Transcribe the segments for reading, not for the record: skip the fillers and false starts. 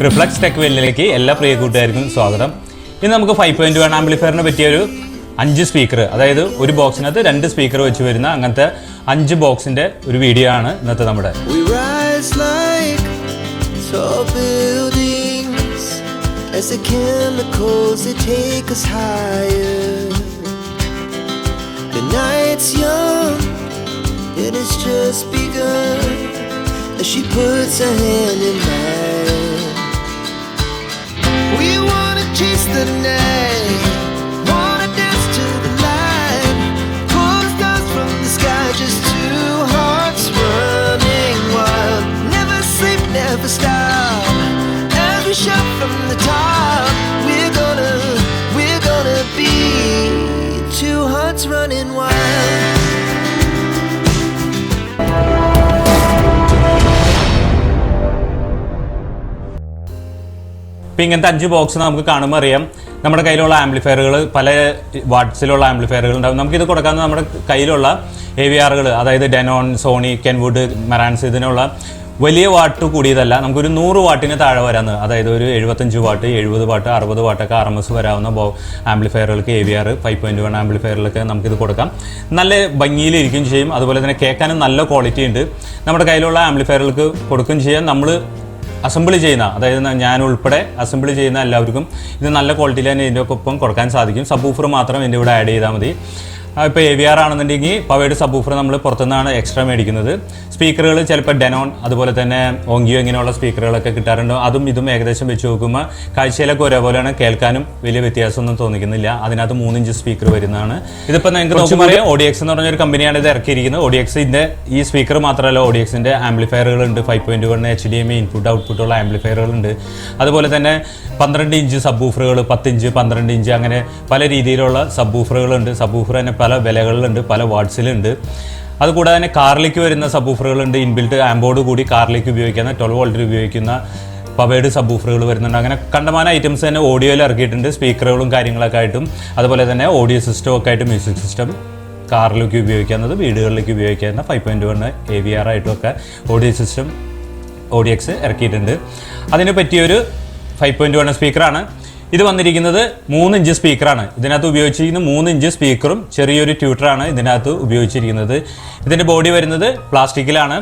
Reflux tech വേൾഡിലേക്ക് എല്ലാ പ്രിയ കൂട്ടുകാർക്കും സ്വാഗതം. ഇന്ന് നമുക്ക് 5.1 ആംപ്ലിഫയറിനെ പറ്റിയ ഒരു 5 സ്പീക്കർ, അതായത് ഒരു ബോക്സിനകത്ത് 2 സ്പീക്കർ വെച്ച് വരുന്ന അങ്ങനത്തെ 5 ബോക്സിന്റെ ഒരു വീഡിയോ ആണ് ഇന്നത്തെ നമ്മുടെ. As the chemicals they take us higher. The night's young, it has just begun. As she puts her hand in mine, we wanna chase the night, wanna dance to the light, pull the stars from the sky, just two hearts running wild. Never sleep, never stop, as we shout from the top. We're gonna be two hearts running wild. ഇപ്പം ഇങ്ങനത്തെ 5 box നമുക്ക് കാണുമ്പോൾ അറിയാം നമ്മുടെ കയ്യിലുള്ള ആംപ്ലിഫയറുകൾ പല വാട്ട്സിലുള്ള ആംപ്ലിഫയറുകൾ ഉണ്ടാകും. നമുക്കിത് കൊടുക്കാവുന്ന നമ്മുടെ കയ്യിലുള്ള AVRകൾ, അതായത് ഡെനോൺ, സോണി, കെൻവുഡ്, മറാൻസ്, ഇതിനുള്ള വലിയ വാട്ട് കൂടിയതല്ല. നമുക്കൊരു 100 വാട്ടിന് താഴെ വരാമെന്ന്, അതായത് ഒരു 75 വാട്ട്, 70 വാട്ട്, 60 വാട്ടൊക്കെ RMS വരാവുന്ന ആംപ്ലിഫയറുകൾക്ക് AVR 5.1 ആംപ്ലിഫയറിലൊക്കെ നമുക്കിത് കൊടുക്കാം. നല്ല ഭംഗിയിലിരിക്കുകയും ചെയ്യും, അതുപോലെ തന്നെ കേൾക്കാനും നല്ല ക്വാളിറ്റി ഉണ്ട്. നമ്മുടെ കയ്യിലുള്ള ആംപ്ലിഫയറുകൾക്ക് കൊടുക്കുകയും ചെയ്യാൻ നമ്മൾ അസംബിൾ ചെയ്യുന്ന, അതായത് ഞാൻ ഉൾപ്പെടെ അസംബിൾ ചെയ്യുന്ന എല്ലാവർക്കും ഇത് നല്ല ക്വാളിറ്റിയിൽ തന്നെ ഇതിൻ്റെ ഒപ്പം കൊടുക്കാൻ സാധിക്കും. സബ് വൂഫർ മാത്രം ഇതിൻ്റെ ഇവിടെ ആഡ് ചെയ്താൽ മതി. ഇപ്പോൾ AVR ആണെന്നുണ്ടെങ്കിൽ പവയുടെ സബ് വൂഫർ നമ്മൾ പുറത്തുനിന്നാണ് എക്സ്ട്രാ മേടിക്കുന്നത്. സ്പീക്കറുകൾ ചിലപ്പോൾ ഡെനോൺ, അതുപോലെ തന്നെ ഓങ്കിയോ ഇങ്ങനെയുള്ള സ്പീക്കറുകളൊക്കെ കിട്ടാറുണ്ട്. അതും ഇതും ഏകദേശം വെച്ച് നോക്കുമ്പോൾ കാഴ്ചയിലൊക്കെ ഒരേപോലെയാണ്, കേൾക്കാനും വലിയ വ്യത്യാസമൊന്നും തോന്നിക്കുന്നില്ല. അതിനകത്ത് 3 ഇഞ്ച് സ്പീക്കർ വരുന്നതാണ്. ഇതിപ്പോൾ നിങ്ങൾക്ക് നോക്കുമ്പോൾ അറിയാം, ODX എന്ന് പറഞ്ഞൊരു കമ്പനിയാണ് ഇത് ഇറക്കിയിരിക്കുന്നത്. ODXൻ്റെ ഈ സ്പീക്കർ മാത്രമല്ല, ODXൻ്റെ ആംപ്ലിഫയറുകളുണ്ട്. 5.1 HDMI ഇൻപുട്ട് ഔട്ട്പുട്ടുള്ള ആംപ്ലിഫയറുകളുണ്ട്. അതുപോലെ തന്നെ 12 ഇഞ്ച് സബ് വൂഫറുകൾ, 10 ഇഞ്ച്, 12 ഇഞ്ച്, അങ്ങനെ പല രീതിയിലുള്ള സബ് വൂഫറുകളുണ്ട്. സബ് വൂഫർ തന്നെ പല വിലകളിലുണ്ട്, പല വാട്ട്സിലുണ്ട്. അതുകൂടാതെ തന്നെ കാറിലേക്ക് വരുന്ന സബ് വൂഫറുകളുണ്ട്. ഇൻബിൽറ്റ് ആംബോർഡ് കൂടി കാറിലേക്ക് ഉപയോഗിക്കുന്ന 12 വോൾട്ടിൽ ഉപയോഗിക്കുന്ന പവയുടെ സബ് വൂഫറുകൾ വരുന്നുണ്ട്. അങ്ങനെ കണ്ടമാന ഐറ്റംസ് തന്നെ ഓഡിയോയിൽ ഇറക്കിയിട്ടുണ്ട്, സ്പീക്കറുകളും കാര്യങ്ങളൊക്കെ ആയിട്ടും. അതുപോലെ തന്നെ ഓഡിയോ സിസ്റ്റം ഒക്കെ ആയിട്ട് മ്യൂസിക് സിസ്റ്റം കാറിലേക്ക് ഉപയോഗിക്കുന്നത്, വീടുകളിലേക്ക് ഉപയോഗിക്കുന്ന 5.1 AVR ആയിട്ടുമൊക്കെ ഓഡിയോ സിസ്റ്റം ODX ഇറക്കിയിട്ടുണ്ട്. അതിന് പറ്റിയൊരു 5.1 സ്പീക്കറാണ് ഇത് വന്നിരിക്കുന്നത്. 3 ഇഞ്ച് സ്പീക്കറാണ് ഇതിനകത്ത് ഉപയോഗിച്ചിരിക്കുന്നത്. 3 ഇഞ്ച് സ്പീക്കറും ചെറിയൊരു ട്യൂട്ടറാണ് ഇതിനകത്ത് ഉപയോഗിച്ചിരിക്കുന്നത്. ഇതിൻ്റെ ബോഡി വരുന്നത് പ്ലാസ്റ്റിക്കിലാണ്,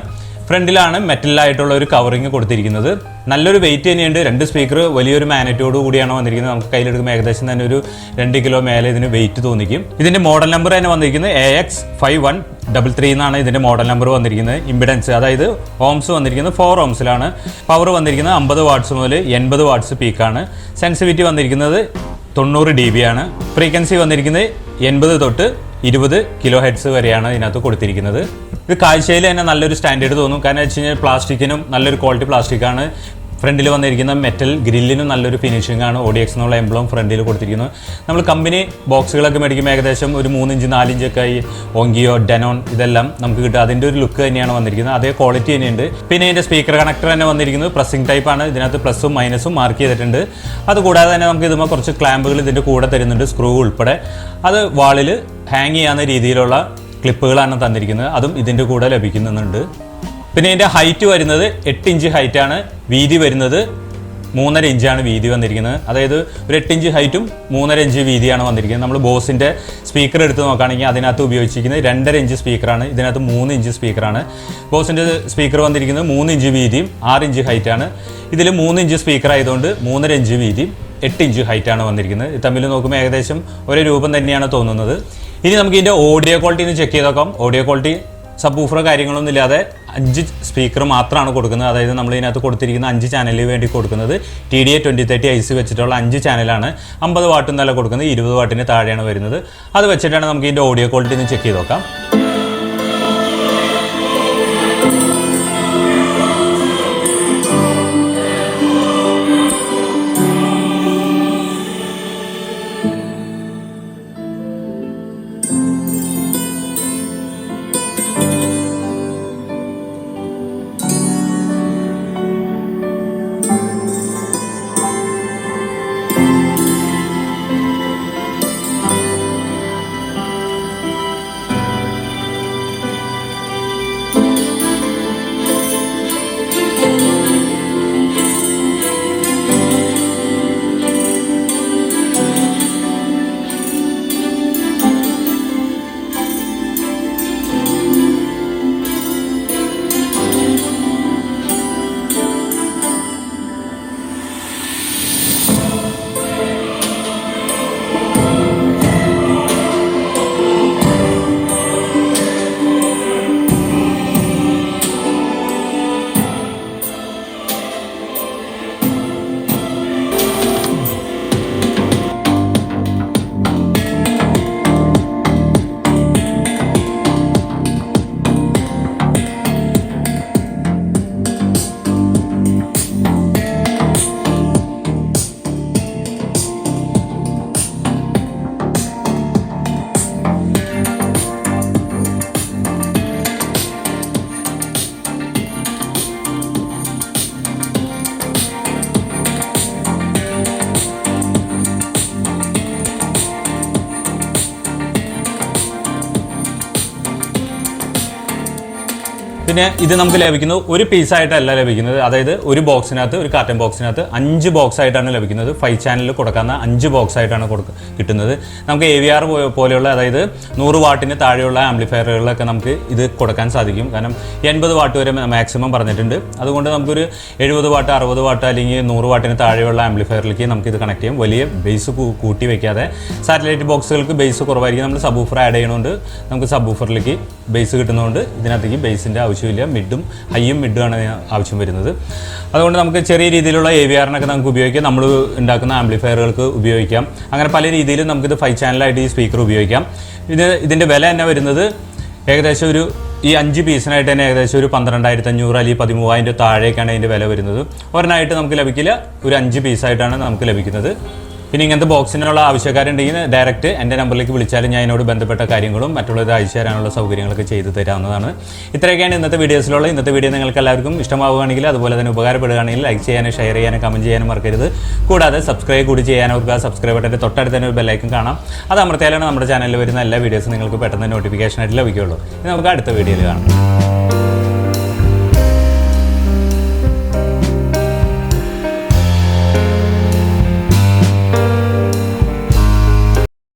ഫ്രണ്ടിലാണ് മെറ്റലായിട്ടുള്ള ഒരു കവറിങ് കൊടുത്തിരിക്കുന്നത്. നല്ലൊരു വെയിറ്റ് തന്നെയുണ്ട്. 2 സ്പീക്കർ വലിയൊരു മാഗ്നറ്റോട് കൂടിയാണ് വന്നിരിക്കുന്നത്. നമുക്ക് കയ്യിലെടുക്കുമ്പോൾ ഏകദേശം തന്നെ ഒരു 2 കിലോ മേലെ ഇതിന് വെയിറ്റ് തോന്നിക്കും. ഇതിൻ്റെ മോഡൽ നമ്പർ തന്നെ വന്നിരിക്കുന്നത് AX5133 എന്നാണ് ഇതിൻ്റെ മോഡൽ നമ്പർ വന്നിരിക്കുന്നത്. ഇമ്പിഡൻസ്, അതായത് ഓംസ് വന്നിരിക്കുന്നത് 4 ഓംസിലാണ്. പവർ വന്നിരിക്കുന്നത് 50 വാട്ട്സ് മുതൽ 80 വാട്ട്സ് പീക്കാണ്. സെൻസിറ്റിവിറ്റി വന്നിരിക്കുന്നത് 90 dB ആണ്. ഫ്രീക്വൻസി വന്നിരിക്കുന്നത് 80 തൊട്ട് 20 കിലോ ഹെഡ്സ് വരെയാണ് ഇതിനകത്ത് കൊടുത്തിരിക്കുന്നത്. ഇത് കാഴ്ചയിൽ തന്നെ നല്ലൊരു സ്റ്റാൻഡേർഡ് തോന്നും. കാരണം വെച്ച് കഴിഞ്ഞാൽ പ്ലാസ്റ്റിക്കിനും നല്ലൊരു ക്വാളിറ്റി പ്ലാസ്റ്റിക്കാണ്. ഫ്രണ്ടിൽ വന്നിരിക്കുന്ന മെറ്റൽ ഗ്രില്ലിനും നല്ലൊരു ഫിനിഷിംഗ് ആണ്. ODX എന്നുള്ള എംബ്ലം ഫ്രണ്ടിൽ കൊടുത്തിരിക്കുന്നത്. നമ്മൾ കമ്പനി ബോക്സുകളൊക്കെ മേടിക്കുമ്പോൾ ഏകദേശം ഒരു 3 ഇഞ്ച് 4 ഇഞ്ചൊക്കെ ഈ ഓങ്കിയോ, ഡെനോൺ ഇതെല്ലാം നമുക്ക് കിട്ടും. അതിൻ്റെ ഒരു ലുക്ക് തന്നെയാണ് വന്നിരിക്കുന്നത്. അതേ ക്വാളിറ്റി തന്നെയുണ്ട്. പിന്നെ ഇതിൻ്റെ സ്പീക്കർ കണക്ടർ തന്നെ വന്നിരിക്കുന്നത് പ്രസ്സിംഗ് ടൈപ്പാണ്. ഇതിനകത്ത് പ്ലസും മൈനസും മാർക്ക് ചെയ്തിട്ടുണ്ട്. അതുകൂടാതെ തന്നെ നമുക്ക് ഇതുമ്പോൾ കുറച്ച് ക്ലാമ്പുകൾ ഇതിൻ്റെ കൂടെ തരുന്നുണ്ട്, സ്ക്രൂ ഉൾപ്പെടെ. അത് വാളിൽ ഹാങ് ചെയ്യാവുന്ന രീതിയിലുള്ള ക്ലിപ്പുകളാണ് തന്നിരിക്കുന്നത്. അതും ഇതിൻ്റെ കൂടെ ലഭിക്കുന്നുണ്ട്. പിന്നെ ഇതിൻ്റെ ഹൈറ്റ് വരുന്നത് 8 ഇഞ്ച് ഹൈറ്റാണ്. വീതി വരുന്നത് 3.5 ഇഞ്ചാണ് വീതി വന്നിരിക്കുന്നത്. അതായത് ഒരു 8 ഇഞ്ച് ഹൈറ്റും 3.5 ഇഞ്ച് വീതിയാണ് വന്നിരിക്കുന്നത്. നമ്മൾ ബോസിൻ്റെ സ്പീക്കർ എടുത്ത് നോക്കുകയാണെങ്കിൽ അതിനകത്ത് ഉപയോഗിച്ചിരിക്കുന്നത് 2.5 ഇഞ്ച് സ്പീക്കറാണ്. ഇതിനകത്ത് 3 ഇഞ്ച് സ്പീക്കറാണ്. ബോസിൻ്റെ സ്പീക്കർ വന്നിരിക്കുന്നത് 3 ഇഞ്ച് വീതിയും 6 ഇഞ്ച് ഹൈറ്റാണ്. ഇതിൽ 3 ഇഞ്ച് സ്പീക്കർ ആയതുകൊണ്ട് 3.5 ഇഞ്ച് വീതിയും 8 ഇഞ്ച് ഹൈറ്റാണ് വന്നിരിക്കുന്നത്. ഇത് തമ്മിൽ നോക്കുമ്പോൾ ഏകദേശം ഒരേ രൂപം തന്നെയാണ് തോന്നുന്നത്. ഇനി നമുക്ക് ഇതിൻ്റെ ഓഡിയോ ക്വാളിറ്റി ഒന്ന് ചെക്ക് ചെയ്ത് നോക്കാം. ഓഡിയോ ക്വാളിറ്റി സബ് വൂഫറോ കാര്യങ്ങളൊന്നും ഇല്ലാതെ 5 സ്പീക്കർ മാത്രമാണ് കൊടുക്കുന്നത്. അതായത് നമ്മൾ ഇതിനകത്ത് കൊടുത്തിരിക്കുന്ന 5 ചാനലിന് വേണ്ടി കൊടുക്കുന്നത് TDA 2030 IC വെച്ചിട്ടുള്ള 5 ചാനലാണ്. 50 വാട്ട് എന്നല്ല കൊടുക്കുന്നത്, 20 വാട്ടിന് താഴെയാണ് വരുന്നത്. അത് വെച്ചിട്ടാണ് നമുക്ക് ഇതിൻ്റെ ഓഡിയോ ക്വാളിറ്റി ഒന്ന് ചെക്ക് ചെയ്ത് നോക്കാം. പിന്നെ ഇത് നമുക്ക് ലഭിക്കുന്നത് ഒരു പീസായിട്ടല്ല ലഭിക്കുന്നത്, അതായത് ഒരു ബോക്സിനകത്ത്, ഒരു കാർട്ടൺ ബോക്സിനകത്ത് 5 ബോക്സ് ആയിട്ടാണ് ലഭിക്കുന്നത്. 5 ചാനലിൽ കൊടുക്കുന്ന 5 ബോക്സ് ആയിട്ടാണ് കിട്ടുന്നത്. നമുക്ക് AVR പോലെയുള്ള, അതായത് 100 വാട്ടിന് താഴെയുള്ള ആംപ്ലിഫയറുകളിലൊക്കെ നമുക്ക് ഇത് കൊടുക്കാൻ സാധിക്കും. കാരണം 80 വാട്ട് വരെ മാക്സിമം പറഞ്ഞിട്ടുണ്ട്. അതുകൊണ്ട് നമുക്കൊരു 70 വാട്ട്, 60 വാട്ട് അല്ലെങ്കിൽ 100 വാട്ടിന് താഴെയുള്ള ആംപ്ലിഫയറിലേക്ക് നമുക്കിത് കണക്ട് ചെയ്യാം. വലിയ ബേസ് കൂട്ടി വയ്ക്കാതെ. സാറ്റലൈറ്റ് ബോക്സുകൾക്ക് ബേസ് കുറവായിരിക്കും, നമ്മൾ സബ്വൂഫർ ആഡ് ചെയ്യണോണ്ട് നമുക്ക് സബ്വൂഫറിലേക്ക് ബേസ് കിട്ടുന്നതുകൊണ്ട് ഇതിനകത്തേക്ക് ബേസിൻ്റെ ആവശ്യമില്ല. മിഡും ഹൈയും മിഡുമാണ് ആവശ്യം വരുന്നത്. അതുകൊണ്ട് നമുക്ക് ചെറിയ രീതിയിലുള്ള AVRനൊക്കെ നമുക്ക് ഉപയോഗിക്കാം, നമ്മൾ ഉണ്ടാക്കുന്ന ആംപ്ലിഫയറുകൾക്ക് ഉപയോഗിക്കാം. അങ്ങനെ പല രീതിയിലും നമുക്കിത് 5 ചാനലായിട്ട് ഈ സ്പീക്കർ ഉപയോഗിക്കാം. ഇതിൻ്റെ വില തന്നെ വരുന്നത് ഏകദേശം ഈ 5 പീസിനായിട്ട് തന്നെ ഏകദേശം ഒരു 12,500 അല്ലെങ്കിൽ 13,000 താഴേക്കാണ് അതിൻ്റെ വില വരുന്നത്. ഒരെണ്ണമായിട്ട് നമുക്ക് ലഭിക്കില്ല, ഒരു 5 പീസായിട്ടാണ് നമുക്ക് ലഭിക്കുന്നത്. പിന്നെ ഇങ്ങനത്തെ ബോക്സിനുള്ള ആവശ്യക്കാരുണ്ടെങ്കിൽ ഡയറക്റ്റ് എൻ്റെ നമ്പറിലേക്ക് വിളിച്ചാലും ഞാൻ ഇതിനോട് ബന്ധപ്പെട്ട കാര്യങ്ങളും മറ്റുള്ളത് അയച്ചു തരാനുള്ള സൗകര്യങ്ങളൊക്കെ ചെയ്തു തരാവുന്നതാണ്. ഇത്രയൊക്കെയാണ് ഇന്നത്തെ വീഡിയോസിലുള്ള. ഇന്നത്തെ വീഡിയോ നിങ്ങൾക്ക് എല്ലാവർക്കും ഇഷ്ടമാവുകയാണെങ്കിൽ, അതുപോലെ തന്നെ ഉപകാരപ്പെടുകയാണെങ്കിൽ ലൈക്ക് ചെയ്യാനും ഷെയർ ചെയ്യാനും കമൻറ്റ് ചെയ്യാനും മറക്കരുത്. കൂടാതെ സബ്സ്ക്രൈബ് കൂടി ചെയ്യാൻ ഓർക്കുക. സബ്സ്ക്രൈബ് ബട്ടൻ്റെ തൊട്ടടുത്ത് തന്നെ ഒരു ബെല്ലൈക്കൺ കാണാം. അത് അമർത്തിയാലാണ് നമ്മുടെ ചാനലിൽ വരുന്ന എല്ലാ വീഡിയോസും നിങ്ങൾക്ക് പെട്ടെന്ന് നോട്ടിഫിക്കേഷനായിട്ട് ലഭിക്കുകയുള്ളൂ. ഇനി നമുക്ക് അടുത്ത വീഡിയോയിൽ കാണാം.